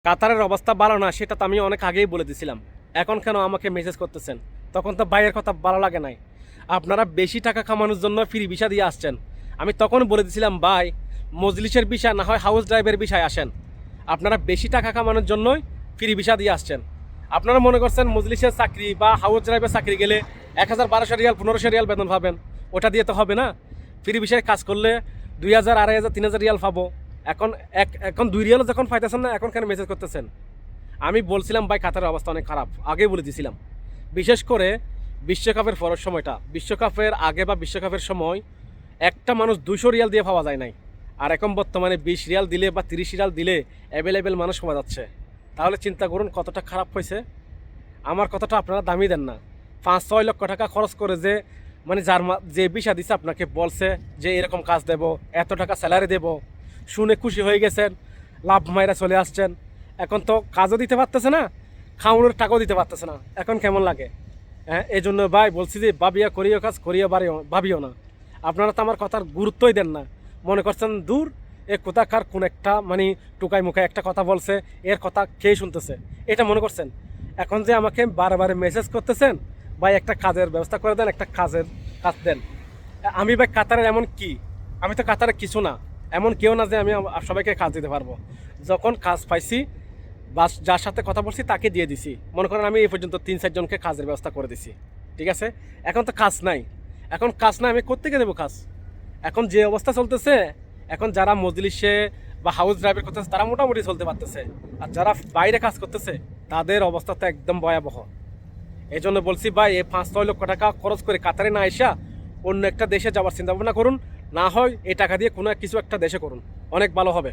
কাতারের অবস্থা ভালো না সেটা তো আমি অনেক আগেই বলে দিছিলাম। এখন কেন আমাকে মেসেজ করতেছেন? তখন তো ভাইয়ের কথা ভালো লাগে নাই। আপনারা বেশি টাকা কামানোর জন্য ফ্রি ভিসা দিয়ে আসছেন। আমি তখন বলে দিছিলাম ভাই, মজলিসের বিষয় না হয় হাউস ড্রাইভের বিষয় আসেন। আপনারা বেশি টাকা কামানোর জন্যই ফ্রি ভিসা দিয়ে আসছেন। আপনারা মনে করছেন মজলিসের চাকরি বা হাউস ড্রাইভের চাকরি গেলে 1000 1200 রিয়াল 1500 রিয়াল বেতন পাবেন। ওটা দিয়ে তো হবে না। ফ্রি ভিসায় কাজ করলে 2000 2500 3000 রিয়াল পাবো। এখন এখন 2 রিয়ালও যখন পাইতেছেন না, এখন কেন মেসেজ করতেছেন? আমি বলছিলাম ভাই কাতারের অবস্থা অনেক খারাপ, আগেই বলে দিয়েছিলাম। বিশেষ করে বিশ্বকাপের পরের সময়টা, বিশ্বকাপের আগে বা বিশ্বকাপের সময় একটা মানুষ 200 রিয়াল দিয়ে পাওয়া যায় নাই। আর এখন বর্তমানে 20 রিয়াল দিলে বা 30 রিয়াল দিলে অ্যাভেলেবেল মানুষ পাওয়া যাচ্ছে। তাহলে চিন্তা করুন কতটা খারাপ হয়েছে। আমার কথাটা আপনারা দামি দেন না। 5-6 লক্ষ টাকা খরচ করে যে মানে যে ভিসা দিছে আপনাকে বলছে যে এরকম কাজ দেব, এত টাকা স্যালারি দেব, শুনে খুশি হয়ে গেছেন, লাভ মাইরা চলে আসছেন। এখন তো কাজও দিতে পারতেছে না, খাওয়ানোর টাকাও দিতে পারতেছে না। এখন কেমন লাগে? হ্যাঁ, এই জন্য ভাই বলছি যে ভাবিয়া করিও কাজ, করিয়া ভাবিও না। আপনারা তো আমার কথার গুরুত্বই দেন না। মনে করছেন দূর এ কোথাকার কোন একটা মানে টুকাই মুখায় একটা কথা বলছে, এর কথা খেয়ে শুনতেছে, এটা মনে করছেন। এখন যে আমাকে বারে মেসেজ করতেছেন ভাই একটা কাজের ব্যবস্থা করে দেন, একটা কাজ দেন। আমি ভাই কাতারের এমন কি? আমি তো কাতারে কিছু না, এমন কেউ না যে আমি সবাইকে কাজ দিতে পারবো। যখন কাজ পাইছি বাস যার সাথে কথা বলছি তাকে দিয়ে দিছি। মনে করেন আমি এই পর্যন্ত 3-4 জনকে কাজের ব্যবস্থা করে দিছি। ঠিক আছে, এখন তো কাজ নাই। এখন কাজ নাই, আমি কোত্থেকে দেবো কাজ? এখন যে অবস্থা চলতেছে, এখন যারা মজলিসে বা হাউস ড্রাইভার করতেছে তারা মোটামুটি চলতে পারতেছে, আর যারা বাইরে কাজ করতেছে তাদের অবস্থা তো একদম ভয়াবহ। এই জন্য বলছি ভাই, এই 5-6 লক্ষ টাকা খরচ করে কাতারে না এসা অন্য একটা দেশে যাওয়ার চিন্তা ভাবনা করুন। না হয় এই টাকা দিয়ে কোনো কিছু একটা দেশে করুন, অনেক ভালো হবে।